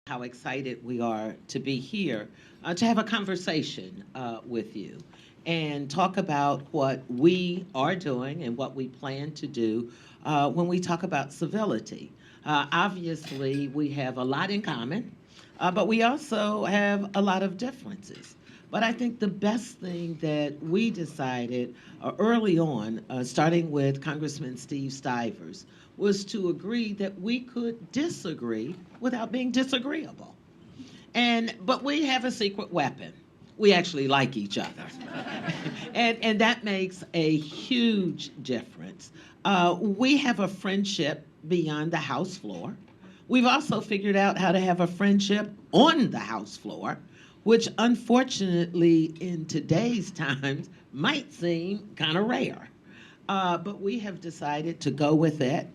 how excited we are to be here to have a conversation with you and talk about what we are doing and what we plan to do when we talk about civility. Obviously, we have a lot in common, but we also have a lot of differences. But I think the best thing that we decided early on, starting with Congressman Steve Stivers, was to agree that we could disagree without being disagreeable. But we have a secret weapon. We actually like each other. And that makes a huge difference. We have a friendship beyond the House floor. We've also figured out how to have a friendship on the House floor, which unfortunately in today's times might seem kind of rare. But we have decided to go with it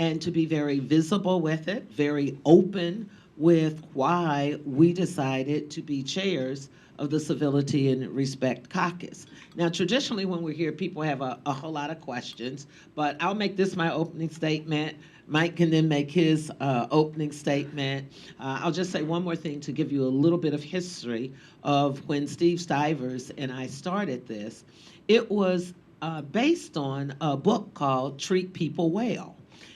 and to be very visible with it, very open with why we decided to be chairs of the Civility and Respect Caucus. Now, traditionally, when we're here, people have a whole lot of questions, but I'll make this my opening statement. Mike can then make his opening statement. I'll just say one more thing to give you a little bit of history of when Steve Stivers and I started this. It was based on a book called Treat People Well.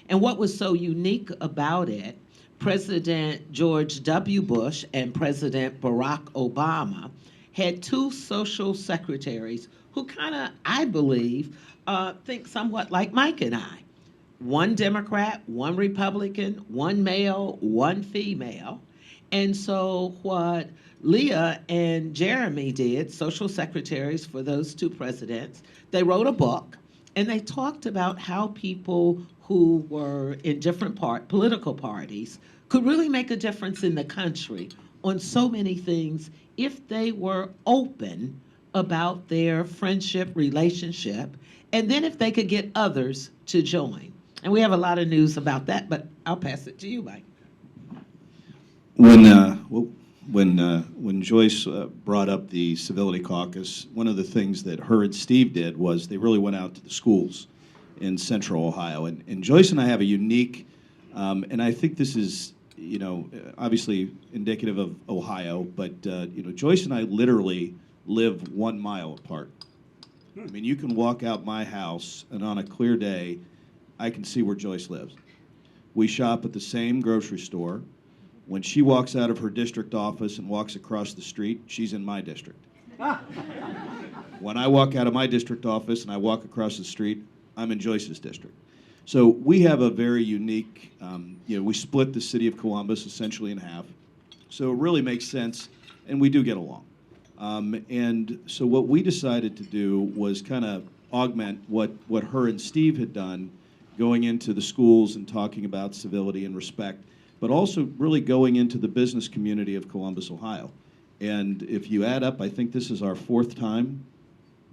And what was so unique about it, President George W. Bush and President Barack Obama had two social secretaries who kind of, I believe, think somewhat like Mike and I. One Democrat, one Republican, one male, one female. And so what Leah and Jeremy did, social secretaries for those two presidents, they wrote a book and they talked about how people who were in different political parties could really make a difference in the country on so many things if they were open about their friendship relationship, and then if they could get others to join. And we have a lot of news about that, but I'll pass it to you, Mike. When Joyce brought up the Civility Caucus, one of the things that her and Steve did was they really went out to the schools in Central Ohio. And Joyce and I have a unique, and I think this is, obviously indicative of Ohio, but Joyce and I literally live 1 mile apart. I mean, you can walk out my house, and on a clear day, I can see where Joyce lives. We shop at the same grocery store. When she walks out of her district office and walks across the street, she's in my district. When I walk out of my district office and I walk across the street, I'm in Joyce's district. So we have a very unique, we split the city of Columbus essentially in half. So it really makes sense, and we do get along. And so what we decided to do was kind of augment what her and Steve had done, going into the schools and talking about civility and respect, but also really going into the business community of Columbus, Ohio. And if you add up, I think this is our 4th time.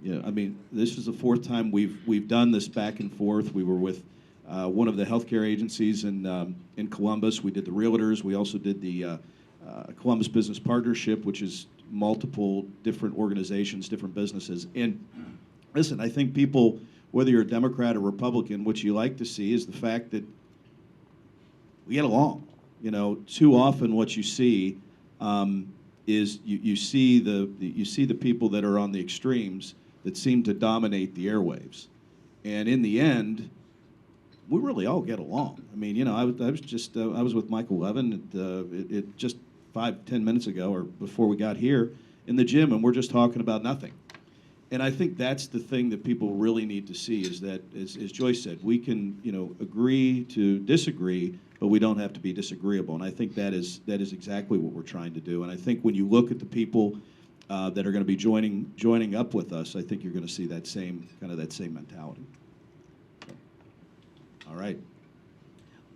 This is the 4th time we've done this back and forth. We were with one of the healthcare agencies in Columbus. We did the realtors. We also did the Columbus Business Partnership, which is multiple different organizations, different businesses. And listen, I think people, whether you're a Democrat or Republican, what you like to see is the fact that we get along. Too often what you see is you see the people that are on the extremes that seem to dominate the airwaves, and in the end, we really all get along. I mean, I was with Michael Levin it just 5-10 minutes ago or before we got here in the gym, and we're just talking about nothing. And I think that's the thing that people really need to see is that, as Joyce said, we can agree to disagree, but we don't have to be disagreeable. And I think that is exactly what we're trying to do. And I think when you look at the people that are going to be joining up with us, I think you're going to see that same mentality. All right.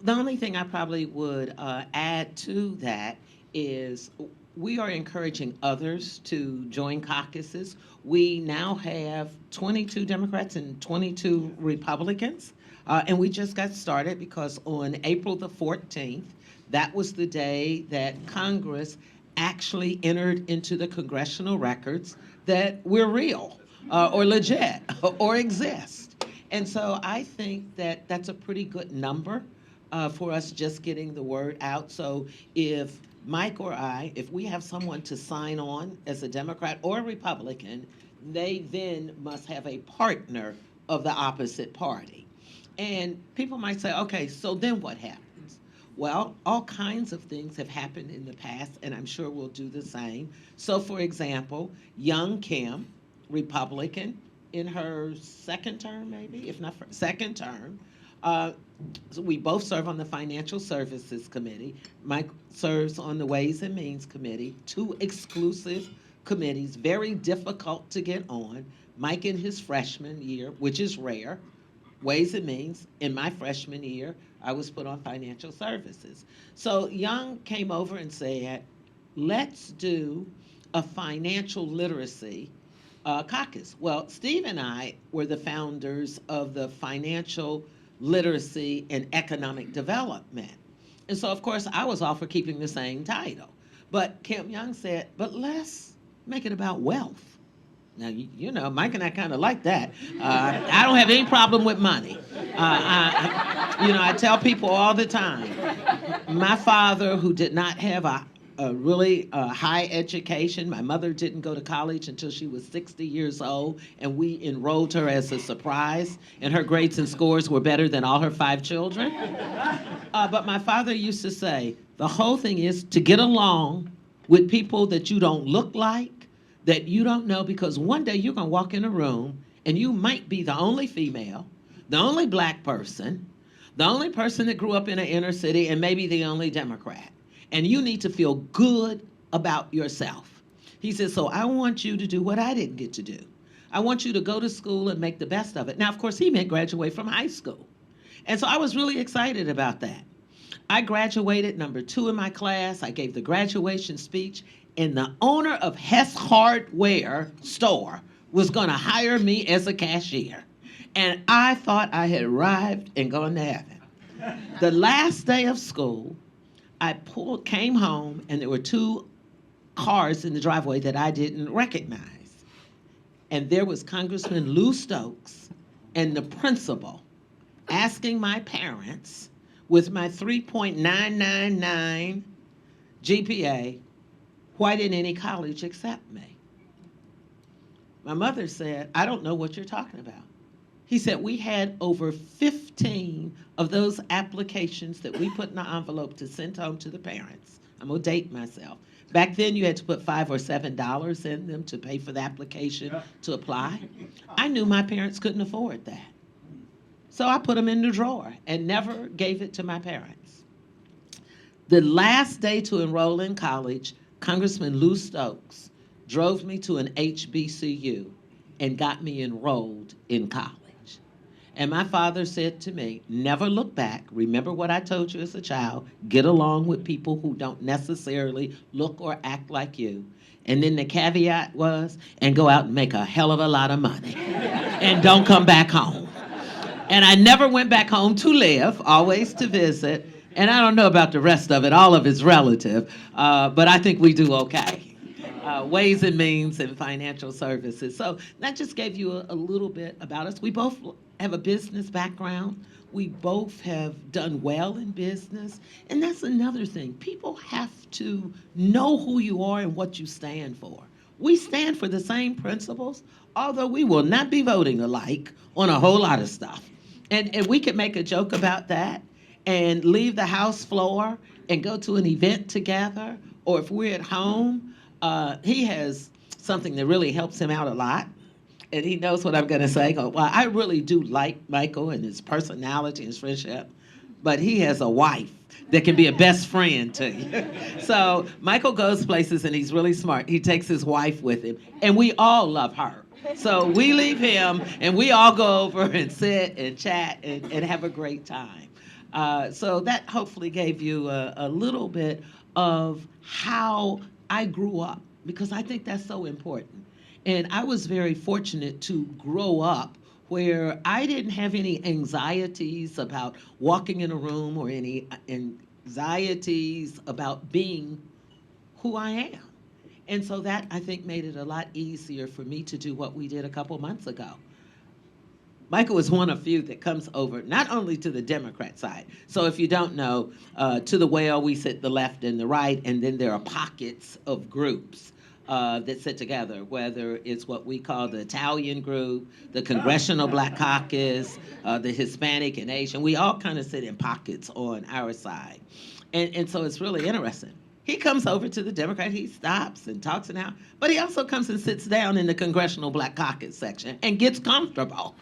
The only thing I probably would add to that is we are encouraging others to join caucuses. We now have 22 Democrats and 22 Republicans, and we just got started because on April the 14th, that was the day that Congress actually entered into the congressional records that we're real or legit or exist. And so I think that that's a pretty good number for us just getting the word out. So if Mike or I, if we have someone to sign on as a Democrat or a Republican, they then must have a partner of the opposite party. And people might say, okay, so then what happens? Well, all kinds of things have happened in the past, and I'm sure we'll do the same. So, for example, young Kim, Republican, in her second term, maybe, if not second term, uh, so we both serve on the Financial Services Committee. Mike serves on the Ways and Means Committee, two exclusive committees, very difficult to get on. Mike in his freshman year, which is rare, Ways and Means. In my freshman year, I was put on Financial Services. So Young came over and said, let's do a financial literacy caucus. Well, Steve and I were the founders of the Financial Literacy and Economic Development. And so, of course, I was all for keeping the same title. But Kim Young said, but let's make it about wealth. Now, you know, Mike and I kind of like that. I don't have any problem with money. I tell people all the time, my father, who did not have a really high education, my mother didn't go to college until she was 60 years old, and we enrolled her as a surprise, and her grades and scores were better than all her 5 children. But my father used to say, the whole thing is to get along with people that you don't look like, that you don't know, because one day you're going to walk in a room and you might be the only female, the only black person, the only person that grew up in an inner city, and maybe the only Democrat. And you need to feel good about yourself. He said, so I want you to do what I didn't get to do. I want you to go to school and make the best of it. Now, of course, he meant graduate from high school. And so I was really excited about that. I graduated number 2 in my class. I gave the graduation speech, and the owner of Hess Hardware store was going to hire me as a cashier. And I thought I had arrived and gone to heaven. The last day of school, I came home, and there were 2 cars in the driveway that I didn't recognize. And there was Congressman Lou Stokes and the principal asking my parents, with my 3.999 GPA, why didn't any college accept me? My mother said, I don't know what you're talking about. He said, we had over 15 of those applications that we put in an envelope to send home to the parents. I'm gonna date myself. Back then, you had to put $5 or $7 in them to pay for the application to apply. I knew my parents couldn't afford that. So I put them in the drawer and never gave it to my parents. The last day to enroll in college, Congressman Lou Stokes drove me to an HBCU and got me enrolled in college. And my father said to me, never look back. Remember what I told you as a child. Get along with people who don't necessarily look or act like you. And then the caveat was, and go out and make a hell of a lot of money. And don't come back home. And I never went back home to live, always to visit. And I don't know about the rest of it. All of it's relative. But I think we do okay. Ways and Means and Financial Services. So that just gave you a little bit about us. We both have a business background. We both have done well in business. And that's another thing. People have to know who you are and what you stand for. We stand for the same principles, although we will not be voting alike on a whole lot of stuff. And we could make a joke about that and leave the house floor and go to an event together. Or if we're at home, he has something that really helps him out a lot. And he knows what I'm going to say. Well, I really do like Michael and his personality and his friendship, but he has a wife that can be a best friend to you. So Michael goes places and he's really smart. He takes his wife with him, and we all love her. So we leave him and we all go over and sit and chat and have a great time. So that hopefully gave you a little bit of how I grew up, because I think that's so important. And I was very fortunate to grow up where I didn't have any anxieties about walking in a room or any anxieties about being who I am. And so that, I think, made it a lot easier for me to do what we did a couple months ago. Michael is one of few that comes over not only to the Democrat side. So if you don't know, to the well, we sit the left and the right, and then there are pockets of groups that sit together, whether it's what we call the Italian group, the Congressional Black Caucus, the Hispanic and Asian. We all kind of sit in pockets on our side. And so it's really interesting. He comes over to the Democrat, he stops and talks an hour, but he also comes and sits down in the Congressional Black Caucus section and gets comfortable.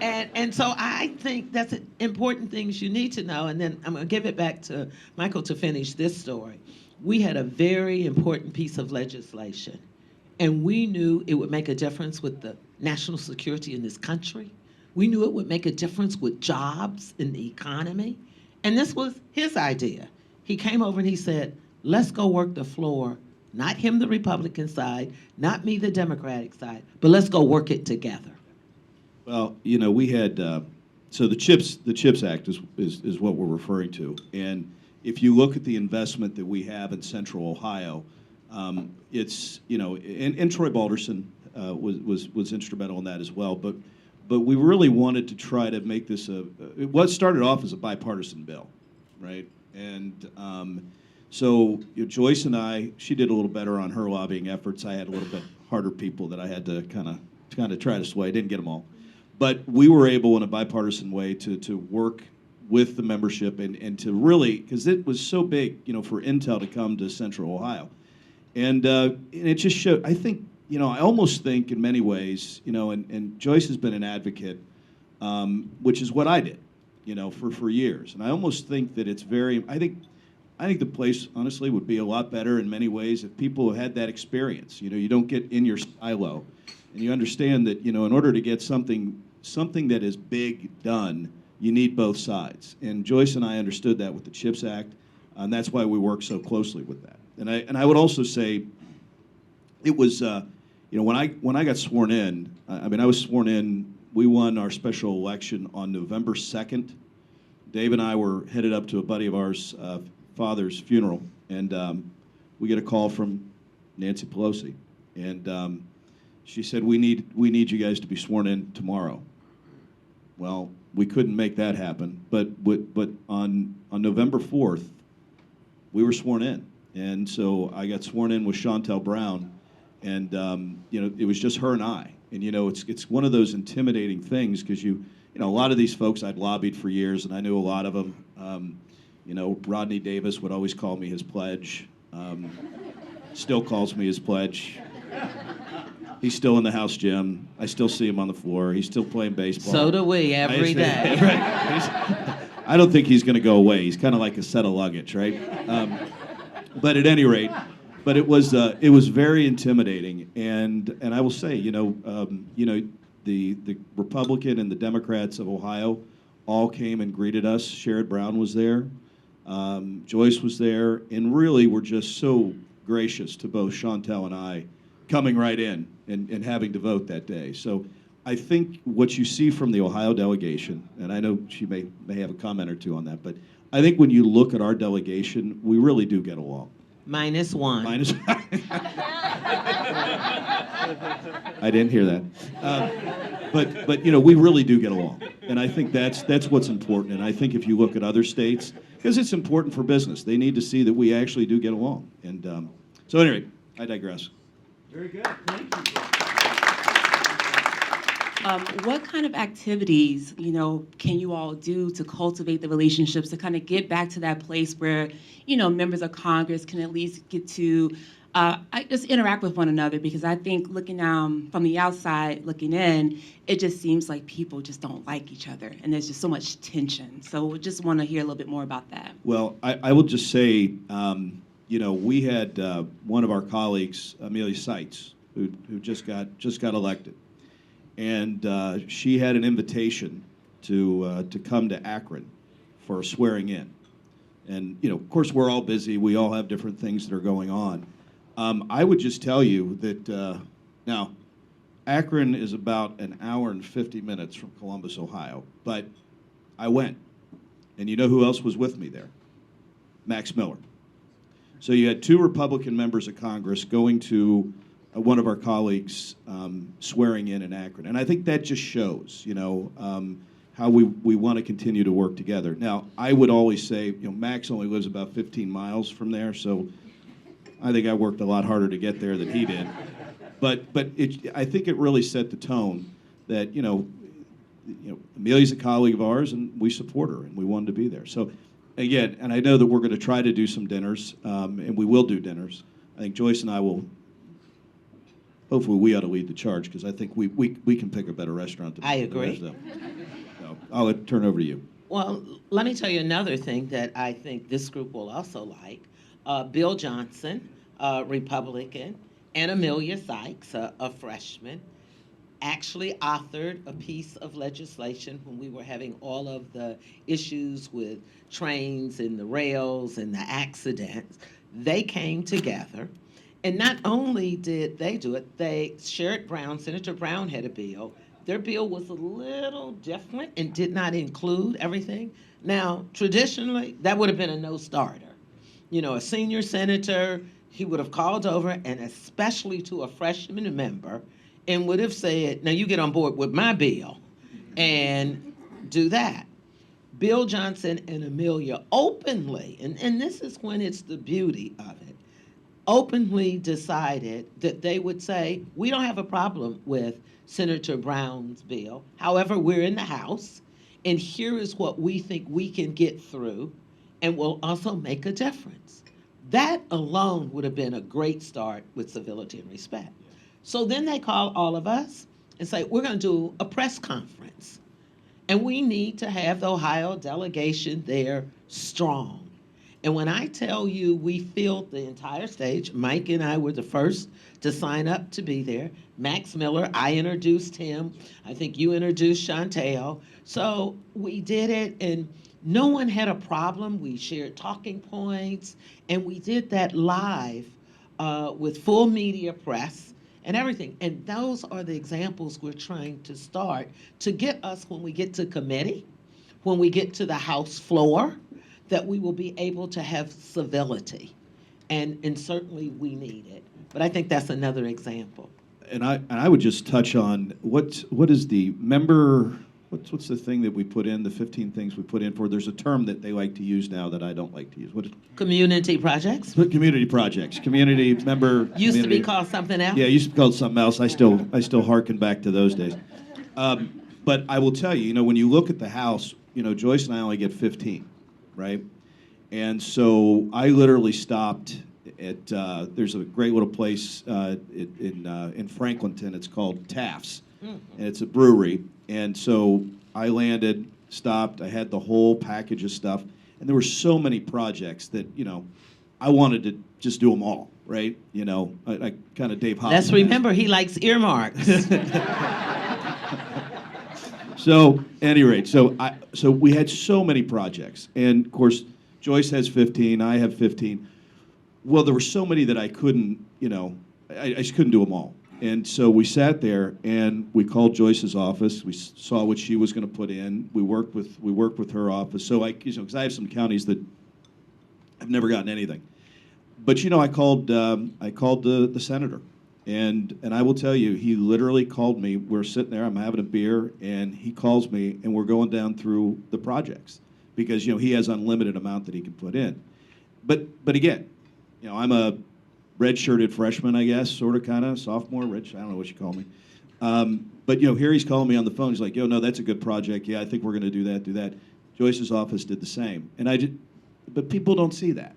And so I think that's important things you need to know. And then I'm going to give it back to Michael to finish this story. We had a very important piece of legislation, and we knew it would make a difference with the national security in this country. We knew it would make a difference with jobs in the economy. And this was his idea. He came over and he said, let's go work the floor, not him, the Republican side, not me, the Democratic side, but let's go work it together. Well, you know, we had, so the CHIPS Act is what we're referring to. And if you look at the investment that we have in Central Ohio, it's, you know, and Troy Balderson was instrumental in that as well. But we really wanted to try to make this what started off as a bipartisan bill, right? And so you know, Joyce and I, she did a little better on her lobbying efforts. I had a little bit harder people that I had to kind of try to sway. Didn't get them all. But we were able in a bipartisan way to work with the membership and to really, because it was so big, you know, for Intel to come to Central Ohio. And it just showed, I think, you know, I almost think in many ways, you know, and Joyce has been an advocate, which is what I did, you know, for years. And I almost think that it's very, I think the place, honestly, would be a lot better in many ways if people had that experience. You know, you don't get in your silo, and you understand that, you know, in order to get something that is big done, you need both sides. And Joyce and I understood that with the CHIPS Act, and that's why we work so closely with that. And I would also say, it was, you know, when I got sworn in, I mean, I was sworn in. We won our special election on November 2nd. Dave and I were headed up to a buddy of ours' father's funeral, and we get a call from Nancy Pelosi, and she said, "We need you guys to be sworn in tomorrow." Well, we couldn't make that happen, but on November 4th, we were sworn in, and so I got sworn in with Chantel Brown, and you know, it was just her and I, and you know, it's one of those intimidating things because you know, a lot of these folks I'd lobbied for years, and I knew a lot of them. You know, Rodney Davis would always call me his pledge. Still calls me his pledge. He's still in the house gym. I still see him on the floor. He's still playing baseball. So do we every day. Right? I don't think he's going to go away. He's kind of like a set of luggage, right? But at any rate, but it was very intimidating. And I will say, you know, the Republican and the Democrats of Ohio all came and greeted us. Sherrod Brown was there. Joyce was there, and really were just so gracious to both Chantel and I coming right in and having to vote that day. So I think what you see from the Ohio delegation, and I know she may have a comment or two on that, but I think when you look at our delegation, we really do get along. Minus one. Minus I didn't hear that. But you know, we really do get along. And I think that's what's important. And I think if you look at other states, because it's important for business, they need to see that we actually do get along. And so anyway, I digress. Very good. Thank you. What kind of activities, you know, can you all do to cultivate the relationships to kind of get back to that place where, you know, members of Congress can at least get to just interact with one another? Because I think looking from the outside, looking in, it just seems like people just don't like each other, and there's just so much tension. So we just want to hear a little bit more about that. Well, I will just say, you know, we had one of our colleagues, Amelia Seitz, who just got elected. And she had an invitation to come to Akron for a swearing in. And, you know, of course, we're all busy. We all have different things that are going on. I would just tell you that, now, Akron is about an hour and 50 minutes from Columbus, Ohio. But I went. And you know who else was with me there? Max Miller. So you had two Republican members of Congress going to one of our colleagues swearing in Akron. And I think that just shows, how we want to continue to work together. Now, I would always say, Max only lives about 15 miles from there, so I think I worked a lot harder to get there than he did. But I think it really set the tone that, Amelia's a colleague of ours, and we support her, and we wanted to be there. So, again, and I know that we're going to try to do some dinners, and we will do dinners. I think Joyce and I will, hopefully we ought to lead the charge, because I think we can pick a better restaurant. I agree. So, I'll turn it over to you. Well, let me tell you another thing that I think this group will also like. Bill Johnson, Republican, and Amelia Sykes, a freshman, actually authored a piece of legislation when we were having all of the issues with trains and the rails and the accidents. They came together, and not only did they do it, Senator Brown had a bill. Their bill was a little different and did not include everything. Now, traditionally, that would have been a no-starter. A senior senator, he would have called over, and especially to a freshman member, and would have said, now you get on board with my bill and do that. Bill Johnson and Amelia openly, and this is when it's the beauty of it, openly decided that they would say, we don't have a problem with Senator Brown's bill. However, we're in the House, and here is what we think we can get through, and will also make a difference. That alone would have been a great start with civility and respect. So then they call all of us and say, we're going to do a press conference. And we need to have the Ohio delegation there strong. And when I tell you we filled the entire stage, Mike and I were the first to sign up to be there. Max Miller, I introduced him. I think you introduced Chantel. So we did it, and no one had a problem. We shared talking points, and we did that live with full media press and everything. And those are the examples we're trying to start to get us, when we get to committee, when we get to the House floor, that we will be able to have civility. And certainly we need it. But I think that's another example. And I would just touch on what is the member, what's the thing that we put in, the 15 things we put in for? There's a term that they like to use now that I don't like to use. What is Community projects? Community projects. Community member. Used to be called something else? Yeah, it used to be called something else. I still hearken back to those days. But I will tell you, when you look at the House, Joyce and I only get 15, right? And so I literally stopped at, there's a great little place in Franklinton. It's called Taft's, and it's a brewery. And so I landed, stopped, I had the whole package of stuff, and there were so many projects that, I wanted to just do them all, right? I kind of Dave Hoffman. Let's remember, he likes earmarks. So, at any rate, so we had so many projects, and of course, Joyce has 15, I have 15. Well, there were so many that I couldn't, I just couldn't do them all. And so we sat there and we called Joyce's office. We saw what she was going to put in. We worked with her office. So because I have some counties that I've never gotten anything. But I called the senator, and I will tell you, he literally called me. We're sitting there, I'm having a beer, and he calls me, and we're going down through the projects because he has unlimited amount that he can put in. But again, I'm a red-shirted freshman, I guess, sort of, kind of, sophomore, I don't know what you call me. But, here he's calling me on the phone. He's like, no, that's a good project. Yeah, I think we're going to do that. Joyce's office did the same. But people don't see that.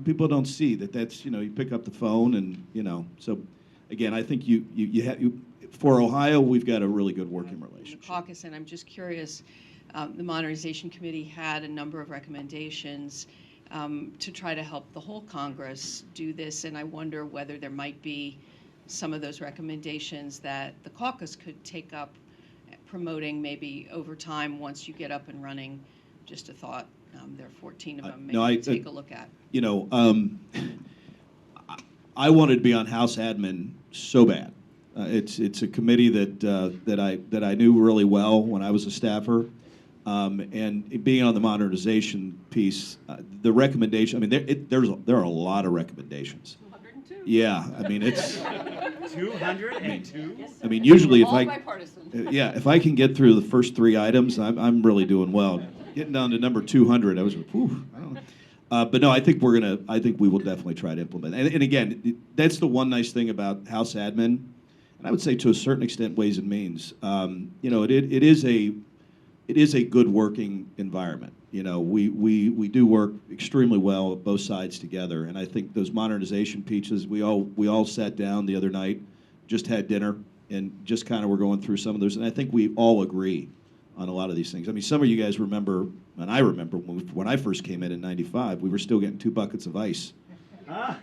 People don't see that that's, you pick up the phone and, so, again, I think for Ohio, we've got a really good working relationship. Caucus, and I'm just curious, the Modernization Committee had a number of recommendations to try to help the whole Congress do this, and I wonder whether there might be some of those recommendations that the caucus could take up, promoting maybe over time once you get up and running. Just a thought. There are 14 of them. Maybe take a look at. I wanted to be on House Admin so bad. It's a committee that I knew really well when I was a staffer. And being on the modernization piece, the recommendation, there are a lot of recommendations. 102. Yeah, I mean, it's, 202? I mean, usually if All I, bipartisan. yeah, if I can get through the first 3 items, I'm really doing well. Getting down to number 200, I was, whew, I don't know. But no, I think we will definitely try to implement. And again, that's the one nice thing about House admin, and I would say to a certain extent Ways and Means. It is a good working environment. We do work extremely well both sides together, and I think those modernization pieces, we all sat down the other night, just had dinner, and just kind of were going through some of those, and I think we all agree on a lot of these things. I mean, some of you guys remember, and I remember when I first came in '95, we were still getting 2 buckets of ice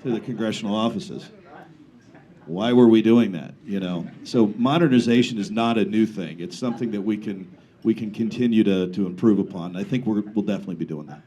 to the congressional offices. Why were we doing that? So modernization is not a new thing. It's something that we can continue to improve upon. I think we'll definitely be doing that.